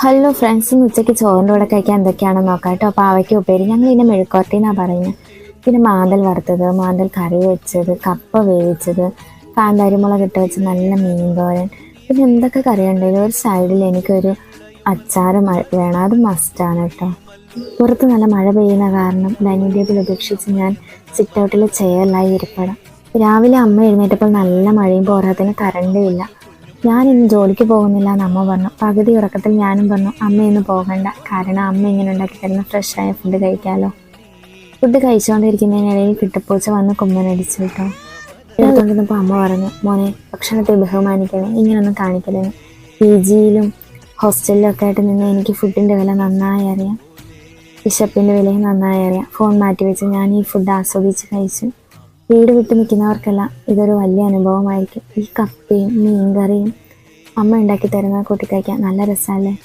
Hello friends, ഇന്ന് ഉച്ചയ്ക്ക് ചോറിൻ്റെ കൂടെ കഴിക്കാൻ എന്തൊക്കെയാണെന്ന് നോക്കാം കേട്ടോ. പാവയ്ക്ക ഉപ്പേരി, ഞങ്ങൾ ഇതിനെ മെഴുക്കുവരട്ടി എന്നാണ് പറയുന്നത്. പിന്നെ മാന്തൽ വറുത്തത്, മാന്തൽ കറി വെച്ചത്, കപ്പ വേവിച്ചത്, കാന്താരിമുളക് ഇട്ട് വെച്ച് നല്ല മീൻ തോരൻ, പിന്നെ എന്തൊക്കെ കറിയുണ്ടെങ്കിലും ഒരു സൈഡിൽ എനിക്കൊരു അച്ചാറ് വേണം, അത് മസ്റ്റാണ് കേട്ടോ. പുറത്ത് നല്ല മഴ പെയ്യുന്ന കാരണം ഡൈനിങ് ടേബിൾ ഉപേക്ഷിച്ച് ഞാൻ സിറ്റ് ഔട്ടിൽ ചെയറിലായി ഇരിപ്പണം. രാവിലെ അമ്മ എഴുന്നേറ്റപ്പോൾ നല്ല മഴയും പോരാത്തതിന് കറണ്ടും ഇല്ല. ഞാൻ ഇന്ന് ജോലിക്ക് പോകുന്നില്ല എന്ന് അമ്മ പറഞ്ഞു. പകുതി ഉറക്കത്തിൽ ഞാനും പറഞ്ഞു അമ്മ ഇന്ന് പോകണ്ട, കാരണം അമ്മ ഇങ്ങനെ ഉണ്ടാക്കി തരുന്ന ഫ്രഷായ ഫുഡ് കഴിക്കാമല്ലോ. ഫുഡ് കഴിച്ചുകൊണ്ടിരിക്കുന്നതിനിടയിൽ കിട്ടപ്പൂച്ച വന്ന് കുമ്മനടിച്ചു കേട്ടോ. എടുത്തുകൊണ്ടിരുന്നപ്പോൾ അമ്മ പറഞ്ഞു, മോനെ ഭക്ഷണത്തെ ബഹുമാനിക്കണം, ഇങ്ങനൊന്നും കാണിക്കലെന്ന്. പി ജിയിലും ഹോസ്റ്റലിലും ഒക്കെ ആയിട്ട് നിന്ന് എനിക്ക് ഫുഡിൻ്റെ വില നന്നായി അറിയാം, വിശപ്പിൻ്റെ വിലയും നന്നായി അറിയാം. ഫോൺ മാറ്റിവെച്ച് ഞാൻ ഈ ഫുഡ് ആസ്വദിച്ച് കഴിച്ചു. വീട് വിട്ട് നിൽക്കുന്നവർക്കെല്ലാം ഇതൊരു വലിയ അനുഭവമായിരിക്കും. ഈ കപ്പയും മീൻകറിയും അമ്മ ഉണ്ടാക്കി തരുന്ന കൂട്ടി കഴിക്കാൻ നല്ല രസമല്ലേ.